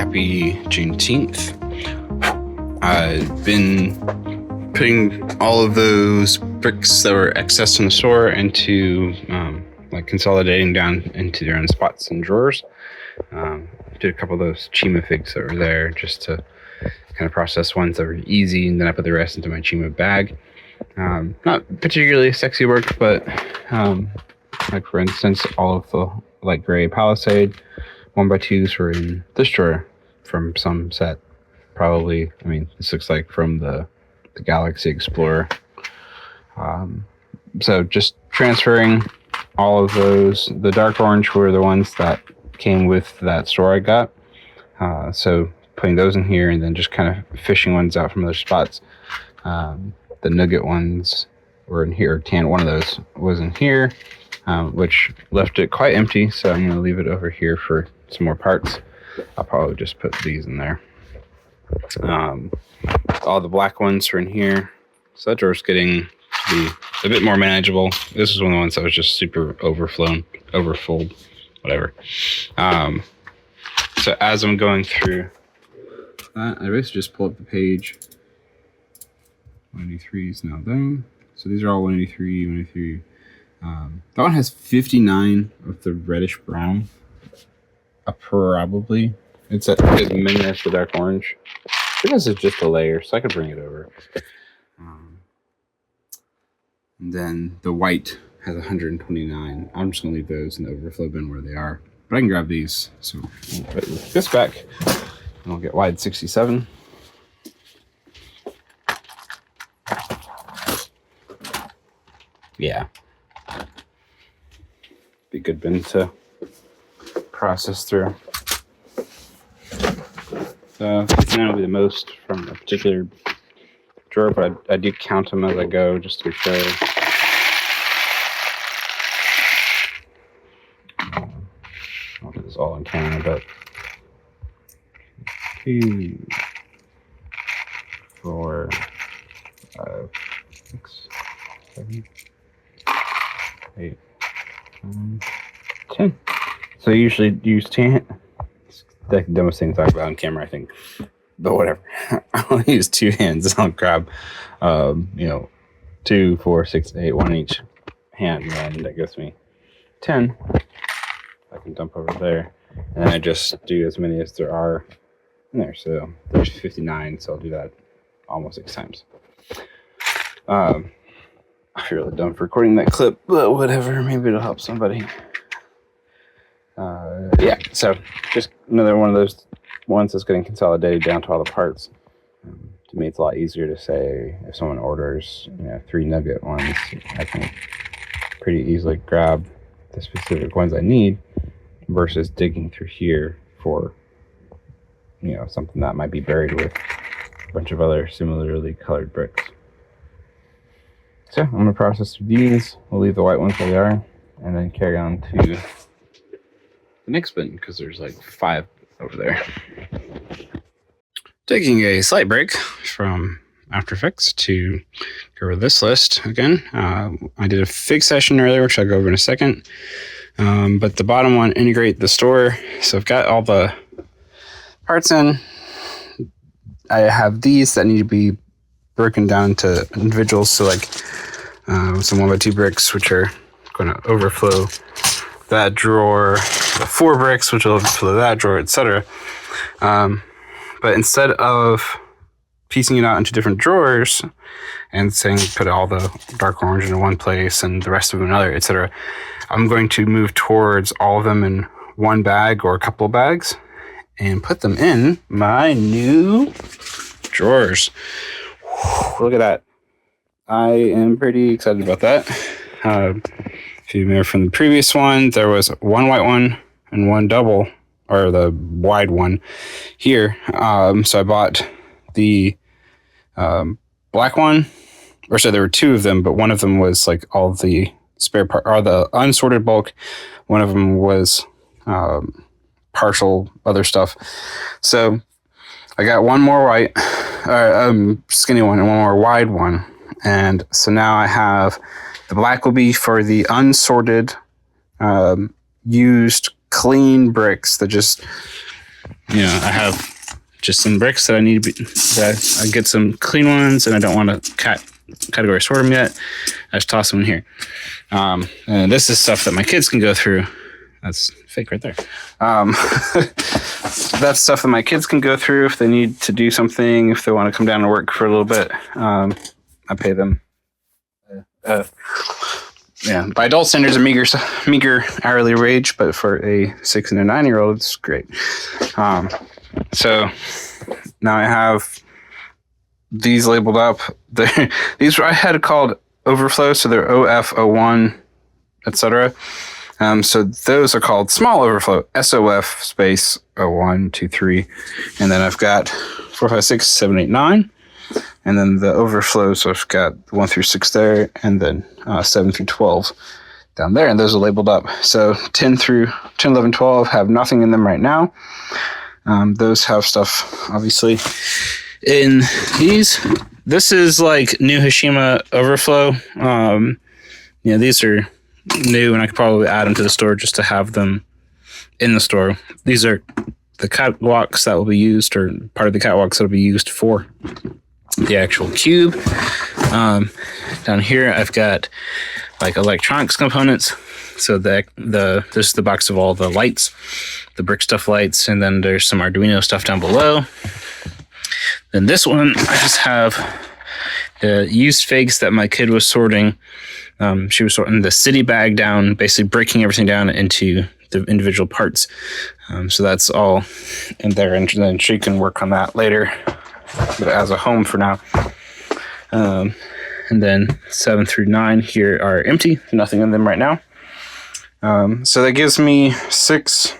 happy Juneteenth. I've been putting all of those bricks that were excess in the store into like consolidating down into their own spots and drawers. Did a couple of those Chima figs that were there just to kind of process ones that were easy, and then I put the rest into my Chima bag. Not particularly sexy work, but like for instance, all of the light gray Palisade 1x2s were in this drawer from some set. Probably, I mean, this looks like from the Galaxy Explorer. So just transferring all of those. The dark orange were the ones that came with that store I got. So putting those in here and then just kind of fishing ones out from other spots. The nugget ones were in here. One of those was in here, which left it quite empty. So I'm going to leave it over here for some more parts. I'll probably just put these in there. All the black ones are in here. So that drawer's getting to be a bit more manageable. This is one of the ones that was just super overfull, whatever. So as I'm going through that, I basically just pull up the page. 183 is now done. So these are all 183, 183. That one has 59 of the reddish brown. Probably. It's as many as the dark orange. I think this is just a layer, so I could bring it over. And then the white has 129. I'm just going to leave those in the overflow bin where they are. But I can grab these. So I'll put this back. And I'll get wide 67. Yeah. Be a good bin to process through. So 59 will be the most from a particular drawer, but I do count them as I go just to be sure. I'll do this all on camera, but 2, 4, 5, 6, 7, 8, 9, 10. So I usually use 10. It's the dumbest thing to talk about on camera, I think. But whatever. I'll use 2 hands. I'll grab, 2, 4, 6, 8, 1 in each hand, and that gives me 10. I can dump over there. And then I just do as many as there are in there. So there's 59, so I'll do that almost 6 times. I feel really dumb for recording that clip, but whatever. Maybe it'll help somebody. Yeah, so just another one of those ones that's getting consolidated down to all the parts. To me, it's a lot easier to say if someone orders 3 nugget ones, I can pretty easily grab the specific ones I need versus digging through here for something that might be buried with a bunch of other similarly colored bricks. So I'm going to process through these. We'll leave the white ones where they are and then carry on to the next bin because there's like 5 over there. Taking a slight break from After Effects to go over this list again. I did a fig session earlier, which I'll go over in a second. But the bottom one, integrate the store. So I've got all the parts in. I have these that need to be broken down to individuals. So like some 1x2 bricks, which are going to overflow that drawer, the 4 bricks, which will overflow that drawer, etc. But instead of piecing it out into different drawers and saying put all the dark orange into one place and the rest of them in another, etc., I'm going to move towards all of them in one bag or a couple of bags and put them in my new drawers. Look at that. I am pretty excited about that. If you remember from the previous one, there was 1 white one and 1 double, or the wide one here. So I bought the black one, or so there were 2 of them, but one of them was like all the spare part, or the unsorted bulk. One of them was partial other stuff. So I got 1 more white, skinny one, and 1 more wide one. And so now I have the black will be for the unsorted, used, clean bricks that just I have just some bricks that I need to be, that I get some clean ones, and I don't want to category sort them yet. I just toss them in here. And this is stuff that my kids can go through. That's fake right there. That's stuff that my kids can go through if they need to do something, if they want to come down and work for a little bit. I pay them. By adult standards, a meager hourly wage, but for a 6 and a 9-year-old, it's great. So now I have these labeled up. These I had called overflow, so they're OF, O1, etc. So those are called small overflow, SOF space 01, 2, 3. And then I've got 4, 5, 6, 7, 8, 9. And then the overflow, so I've got 1 through 6 there, and then 7 through 12 down there. And those are labeled up. So 10, 11, 12 have nothing in them right now. Those have stuff, obviously, in these. This is like new Hashima overflow. These are new, and I could probably add them to the store just to have them in the store. These are the catwalks that will be used, or part of the catwalks that will be used for the actual cube. Down here, I've got like electronics components. So this is the box of all the lights, the brick stuff lights, and then there's some Arduino stuff down below. Then this one, I just have the used figs that my kid was sorting. She was sorting the city bag down, basically breaking everything down into the individual parts. So that's all in there, and then she can work on that later, but as a home for now. And then 7 through 9 here are empty, nothing in them right now. So that gives me 6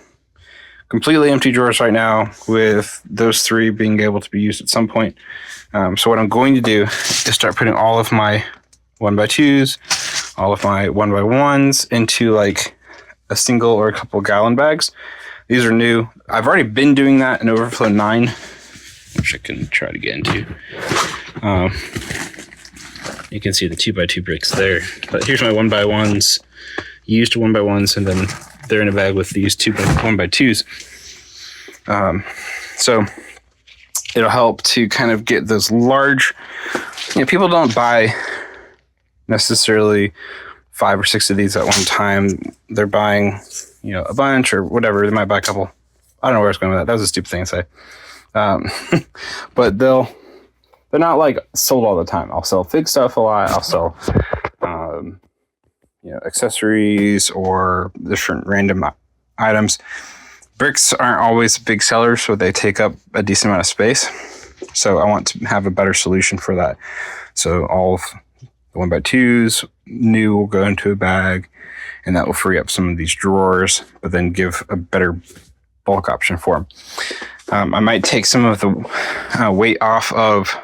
completely empty drawers right now, with those 3 being able to be used at some point. So what I'm going to do is start putting all of my 1x2s, all of my 1x1s into like a single or a couple gallon bags. These are new. I've already been doing that in Overflow 9, which I can try to get into. You can see the 2x2 bricks there. But here's my 1x1s, used 1x1s, and then they're in a bag with these 1x2s. So it'll help to kind of get those large, people don't buy necessarily 5 or 6 of these at one time. They're buying, a bunch or whatever. They might buy a couple. I don't know where I was going with that. That was a stupid thing to say. But they're not like sold all the time. I'll sell fig stuff a lot. I'll sell, accessories or different random items. Bricks aren't always big sellers, so they take up a decent amount of space. So I want to have a better solution for that. So all of the 1x2s, new, will go into a bag, and that will free up some of these drawers, but then give a better bulk option for them. I might take some of the weight off of,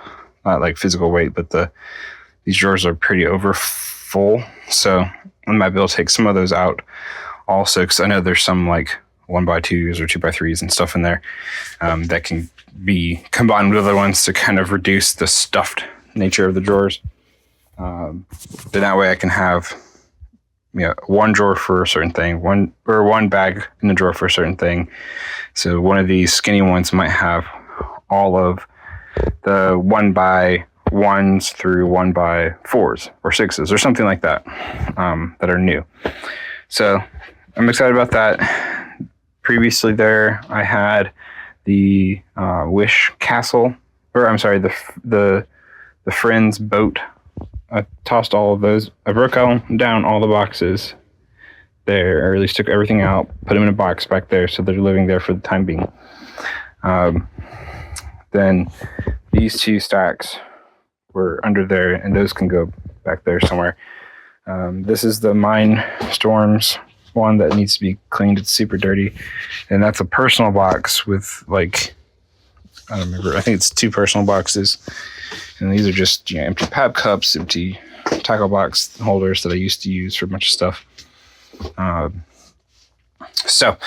not like physical weight, but these drawers are pretty over full. So I might be able to take some of those out also, because I know there's some like 1x2s or 2x3s and stuff in there that can be combined with other ones to kind of reduce the stuffed nature of the drawers. Then that way I can have one drawer for a certain thing, one bag in the drawer for a certain thing. So one of these skinny ones might have all of the 1x1s through 1x4s or 6s or something like that that are new. So I'm excited about that. Previously there, I had the Wish Castle, or I'm sorry, the Friends boat. I tossed all of those. I broke down all the boxes there, or at least took everything out, put them in a box back there, so they're living there for the time being. Then these 2 stacks were under there, and those can go back there somewhere. This is the Mine Storms one that needs to be cleaned. It's super dirty, and that's a personal box with like, I don't remember, I think it's 2 personal boxes, and these are just empty pap cups, empty tackle box holders that I used to use for a bunch of stuff. So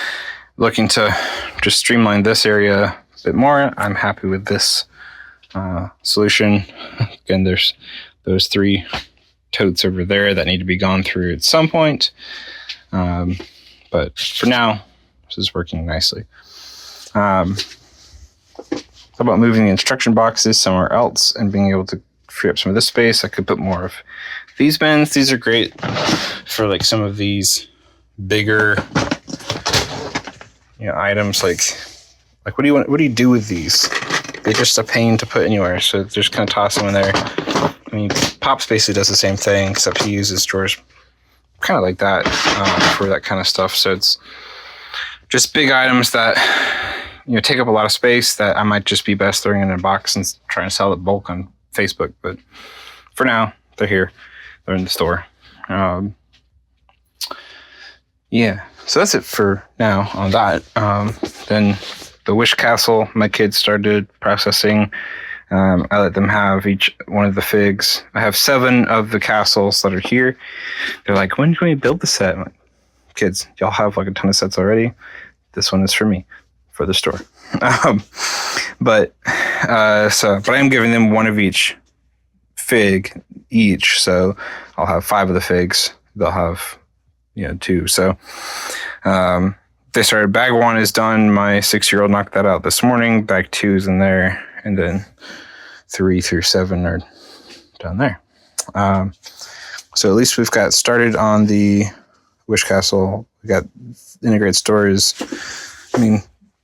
looking to just streamline this area a bit more. I'm happy with this solution. Again, there's those 3 totes over there that need to be gone through at some point. But for now, this is working nicely. How about moving the instruction boxes somewhere else and being able to free up some of this space? I could put more of these bins. These are great for like some of these bigger, items. Like what do you do with these? They're just a pain to put anywhere, so just kind of toss them in there. I mean, Pops basically does the same thing, except he uses drawers kind of like that for that kind of stuff. So it's just big items that take up a lot of space that I might just be best throwing in a box and trying to sell it bulk on Facebook. But for now, they're here. They're in the store. Yeah, so that's it for now on that. Then the Wish Castle, my kids started processing. I let them have each one of the figs. I have 7 of the castles that are here. They're like, when can we build the set? I'm like, kids, y'all have like a ton of sets already. This one is for me, for the store. But I am giving them 1 of each fig each. So I'll have 5 of the figs. They'll have 2. So they started. Bag 1 is done. My 6-year-old knocked that out this morning. Bag 2 is in there, and then 3 through 7 are down there. So at least we've got started on the Wish Castle. We got integrated stores.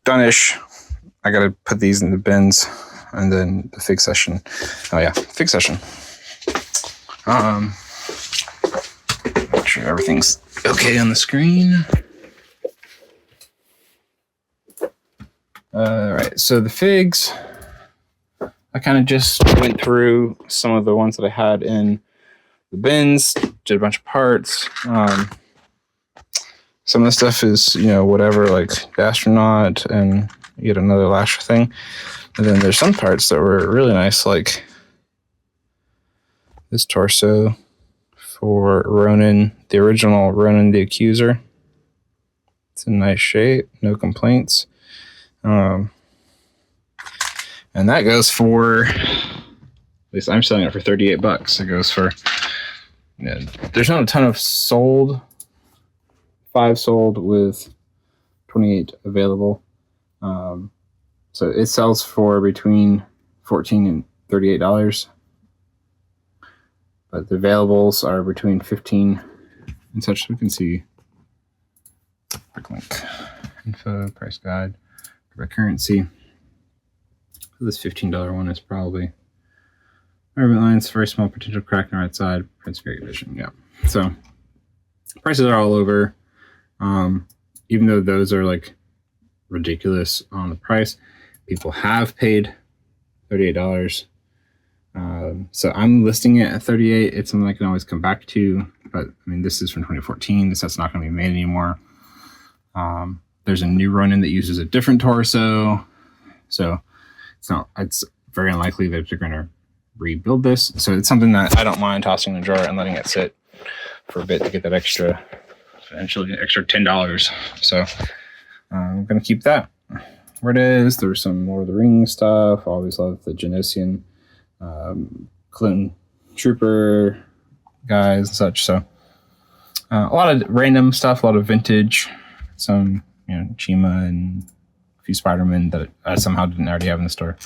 Done-ish. I got to put these in the bins, and then the fig session. Oh yeah, fig session. Make sure everything's okay on the screen. All right, so the figs, I kind of just went through some of the ones that I had in the bins, did a bunch of parts. Some of the stuff is, whatever, like the astronaut and yet another lasher thing. And then there's some parts that were really nice, like this torso for Ronan, the original Ronan the Accuser. It's in nice shape, no complaints. And that goes for, at least I'm selling it for $38. It goes for, there's not a ton of sold. 5 sold with 28 available. So it sells for between $14 and $38. But the availables are between 15 and such. We can see Bricklink info, price guide, direct currency. This $15 one is probably Urban Lines, very small potential crack on the right side. Prince great vision. Yeah. So prices are all over. Even though those are like ridiculous on the price, people have paid $38. So I'm listing it at $38. It's something I can always come back to, but this is from 2014. This set's not going to be made anymore. There's a new Ronin that uses a different torso, so it's very unlikely that they're going to rebuild this. So it's something that I don't mind tossing in the drawer and letting it sit for a bit to get that extra $10. So I'm going to keep that where it is. There's some Lord of the Rings stuff. Always love the Genosian Clinton Trooper guys and such. So a lot of random stuff, a lot of vintage, some Chima and a few Spider-Man that I somehow didn't already have in the store.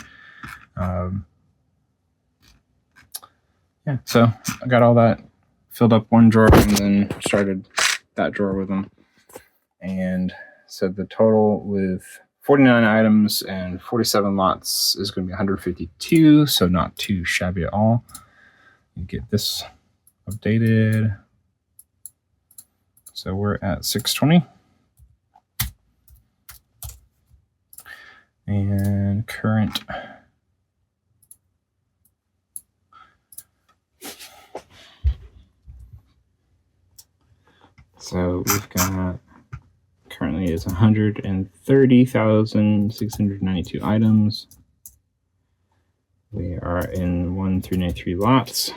So I got all that, filled up one drawer, and then started that drawer with them. And so the total with 49 items and 47 lots is going to be 152, so not too shabby at all. You get this updated. So we're at 620. And current. So we've got, currently is 130,692 items. We are in 1 through 93 lots.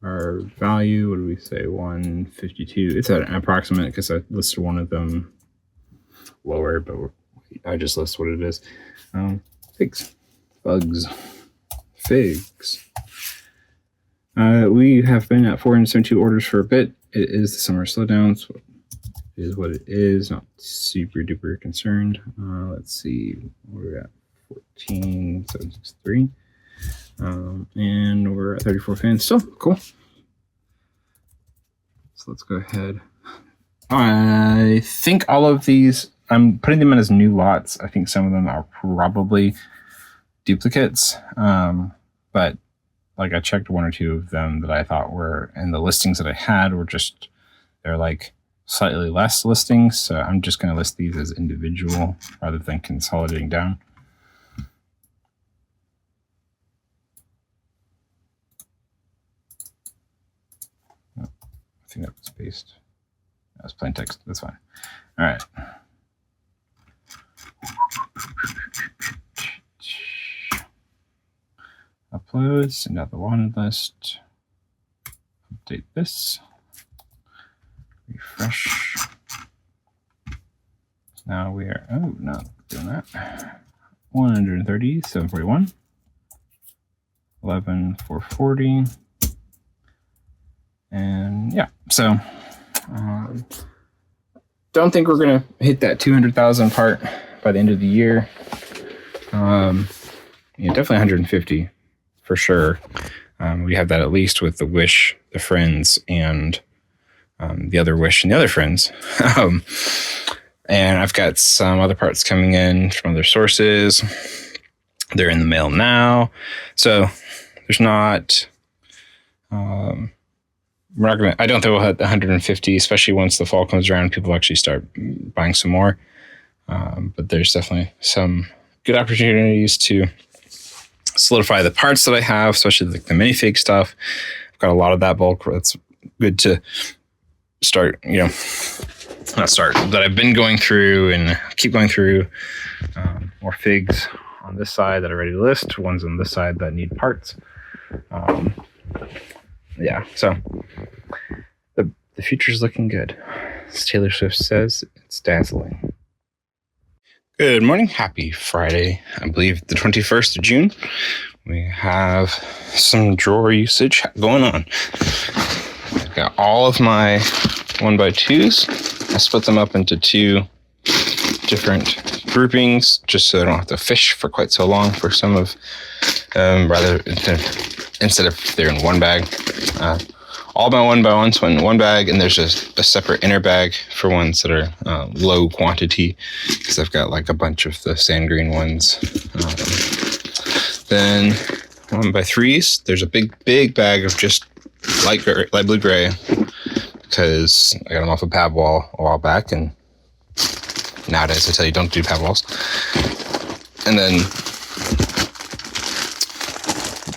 Our value, what do we say, 152. It's an approximate because I listed one of them lower, but I just list what it is. Figs. Bugs. Figs. We have been at 472 orders for a bit. It is the summer slowdown, so is what it is. Not super duper concerned. Let's see, we're at 14,763. And we're at 34 fans still. Cool. So let's go ahead. I think all of these, I'm putting them in as new lots. I think some of them are probably duplicates. But like I checked one or two of them that I thought were, and the listings that I had were just, they're like slightly less listings. So I'm just going to list these as individual rather than consolidating down. I think that was paste. That was plain text. That's fine. All right. Upload, send out the wanted list. Update this. Refresh. Now we are, oh, not doing that. 130, 741. 11,440. And yeah, so don't think we're gonna hit that 200,000 part by the end of the year. Yeah, definitely 150 for sure. We have that at least with the Wish, the Friends, and the other Wish and the other Friends. And I've got some other parts coming in from other sources. They're in the mail now, so there's not. We're not gonna. I don't think we'll hit 150, especially once the fall comes around. People actually start buying some more. But there's definitely some good opportunities to solidify the parts that I have, especially like the minifig stuff. I've got a lot of that bulk. That's good to start. You know, not start that I've been going through and keep going through. More figs on this side that are ready to list. Ones on this side that need parts. Yeah, so the future's looking good. As Taylor Swift says, it's dazzling. Good morning. Happy Friday. I believe the 21st of June. We have some drawer usage going on. I've got all of my 1x2s. I split them up into two different groupings just so I don't have to fish for quite so long for some of instead of they're in one bag. All my 1x1s went in one bag, and there's just a separate inner bag for ones that are low quantity, because I've got like a bunch of the sand green ones. Then 1x3s, there's a big bag of just light blue gray, because I got them off a pad wall a while back, and nowadays I tell you don't do pad walls. And then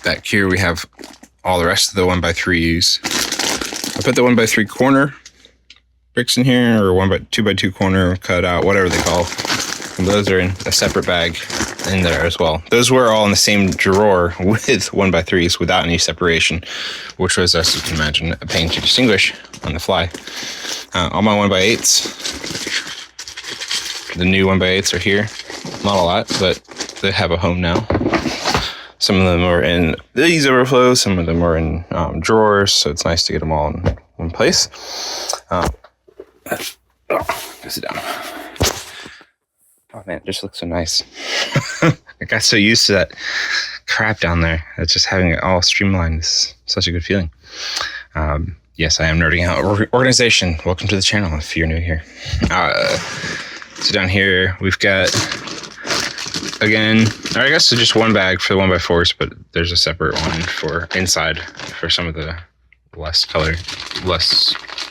back here we have all the rest of the 1x3s. I put the 1x3 corner bricks in here, or 2x2 corner cut out, whatever they call. And those are in a separate bag in there as well. Those were all in the same drawer with 1x3s without any separation, which was, as you can imagine, a pain to distinguish on the fly. All my 1x8s, the new 1x8s are here. Not a lot, but they have a home now. Some of them are in these overflows, some of them are in drawers, so it's nice to get them all in one place. Go sit down. Oh man, it just looks so nice. I got so used to that crap down there. It's just having it all streamlined is such a good feeling. Yes, I am nerding out. Organization, welcome to the channel if you're new here. So down here, we've got, again, I guess it's just one bag for the 1x4s, but there's a separate one for inside for some of the less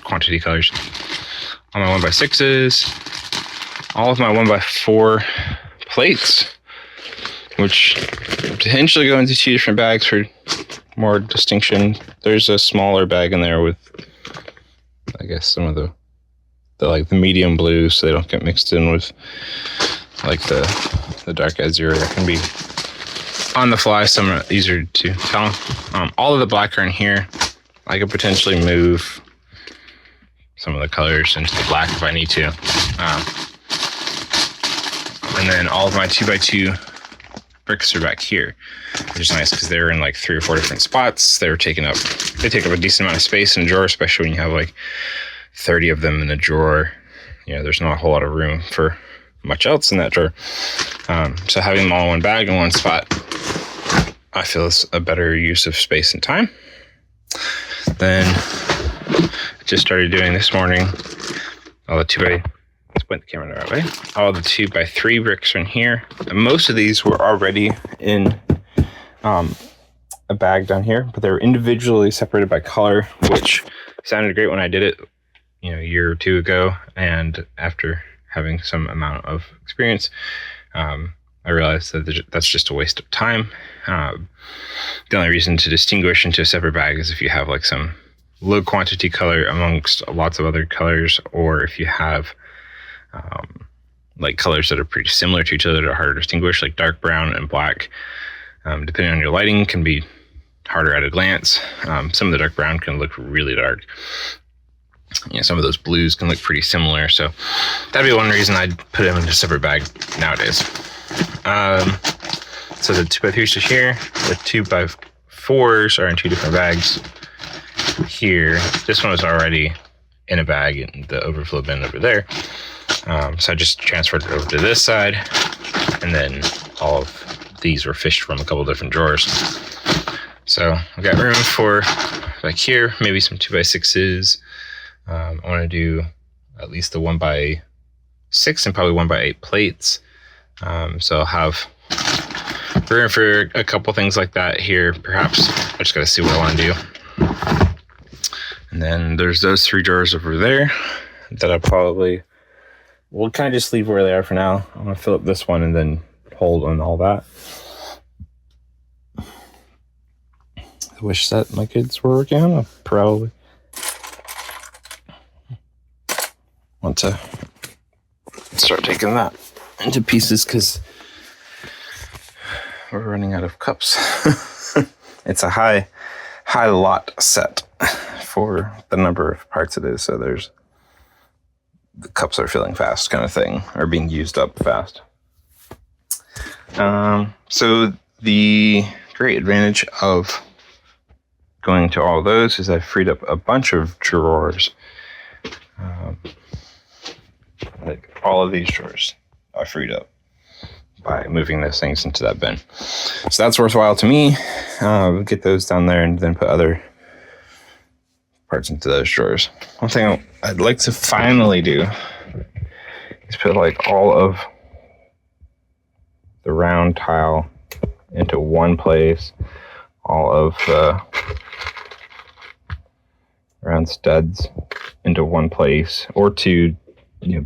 quantity colors. All my 1x6s, all of my 1x4 plates, which potentially go into two different bags for more distinction. There's a smaller bag in there with, I guess, some of the like the medium blues, so they don't get mixed in with like the dark azure that can be on the fly. Some are easier to tell. All of the black are in here. I could potentially move some of the colors into the black if I need to. And then all of my 2x2 bricks are back here, which is nice because they're in like 3 or 4 different spots. They take up a decent amount of space in a drawer, especially when you have like 30 of them in a drawer. there's not a whole lot of room for much else in that drawer. So having them all in one bag in one spot, I feel is a better use of space and time. Then I just started doing this morning all the 2x, let's point the camera the right way. All the 2x3 bricks are in here. And most of these were already in a bag down here, but they're individually separated by color, which sounded great when I did it, a year or two ago. And after having some amount of experience, I realized that that's just a waste of time. The only reason to distinguish into a separate bag is if you have like some low quantity color amongst lots of other colors, or if you have like colors that are pretty similar to each other that are harder to distinguish, like dark brown and black. Depending on your lighting, can be harder at a glance. Some of the dark brown can look really dark. Some of those blues can look pretty similar. So that'd be one reason I'd put them in a separate bag nowadays. So the 2x3s are here. The 2x4s are in two different bags here. This one was already in a bag in the overflow bin over there. So I just transferred it over to this side, and then all of these were fished from a couple different drawers. So I've got room for, like here, maybe some 2x6s. I want to do at least the 1x6 and probably 1x8 plates. So I'll have room for a couple things like that here, perhaps. I just got to see what I want to do. And then there's those 3 drawers over there that I probably will kind of just leave where they are for now. I'm going to fill up this one and then hold on all that. I wish that my kids were working on. I probably want to start taking that into pieces because we're running out of cups. It's a high lot set for the number of parts it is. So the cups are filling fast kind of thing, or being used up fast. So the great advantage of going to all those is I freed up a bunch of drawers. Like all of these drawers are freed up by moving those things into that bin. So that's worthwhile to me. Get those down there and then put other parts into those drawers. One thing I'd like to finally do is put like all of the round tile into one place, all of the round studs into one place, or two,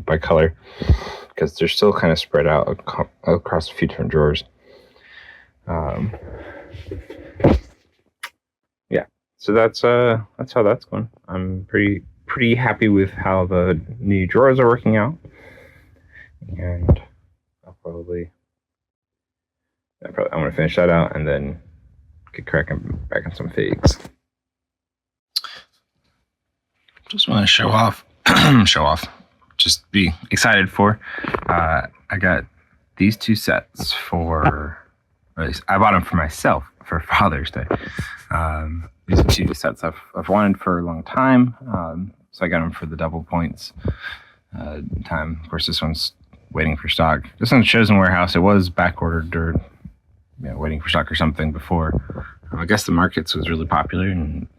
by color, because they're still kind of spread out across a few different drawers. Yeah, so that's how that's going. I'm pretty happy with how the new drawers are working out, and I'm gonna finish that out and then get cracking back on some figs. Just want to show off, just be excited for. I got these 2 sets for, or at least I bought them for myself for Father's Day. These are 2 sets I've wanted for a long time. So I got them for the double points time. Of course, this one's waiting for stock. This one's chosen warehouse. It was back ordered or waiting for stock or something before. I guess the markets was really popular and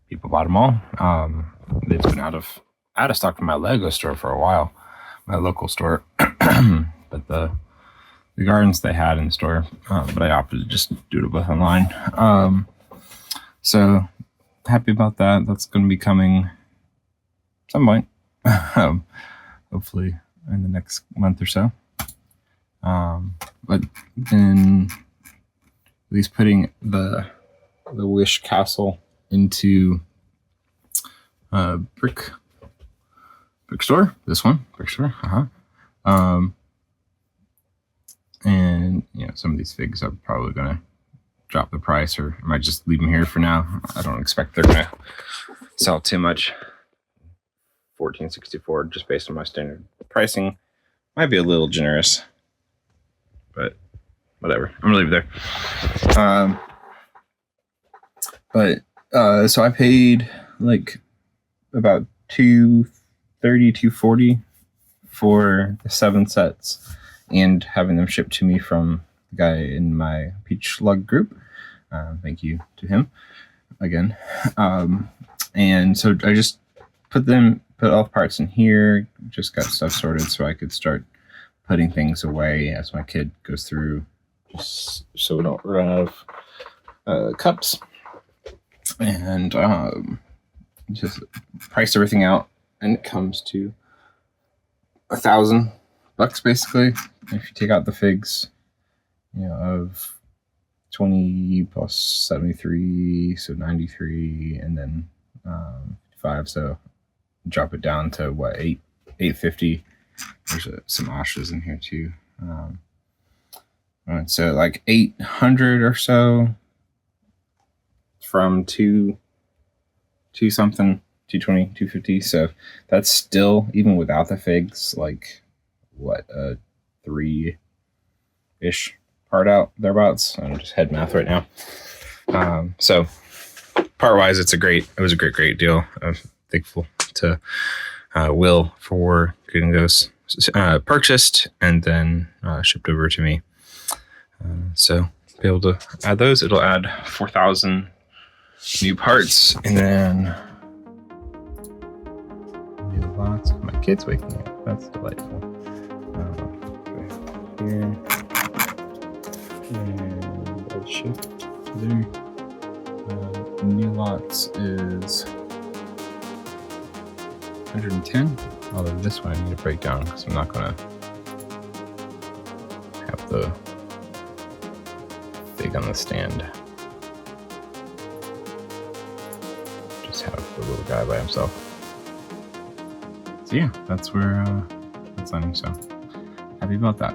people bought them all. It's been out of stock from my Lego store for a while, my local store. But the gardens they had in the store, but I opted to just do it both online. So happy about that. That's going to be coming some point, hopefully in the next month or so. But then at least putting the Wish Castle into brick store. This one, brick store. And some of these figs I'm probably gonna drop the price, or I might just leave them here for now. I don't expect they're gonna sell too much. $14.64 just based on my standard pricing. Might be a little generous, but whatever. I'm gonna leave it there. So I paid like about $230, $240 for the 7 sets and having them shipped to me from the guy in my Peach Lug group. Thank you to him again. And so I just put all the parts in here, just got stuff sorted so I could start putting things away as my kid goes through, just so we don't run out of cups. And just priced everything out, and it comes to $1,000 basically. If you take out the figs, of 20 plus 73, so 93, and then 5, so drop it down to what, $850. There's some ashes in here too. So like 800 or so from 2 something, 220, 250. So that's still, even without the figs, like what, 3-ish part out thereabouts. I'm just head math right now. So part wise, it was a great deal. I'm thankful to Will for getting those purchased and then shipped over to me. So be able to add those. It'll add 4,000 new parts, and then new lots. My kid's waking up. That's delightful. Here and I'll shift there. New lots is 110. Although this one I need to break down because I'm not gonna have the fig on the stand. Just have the little guy by himself. So yeah, that's where that's landing. So happy about that.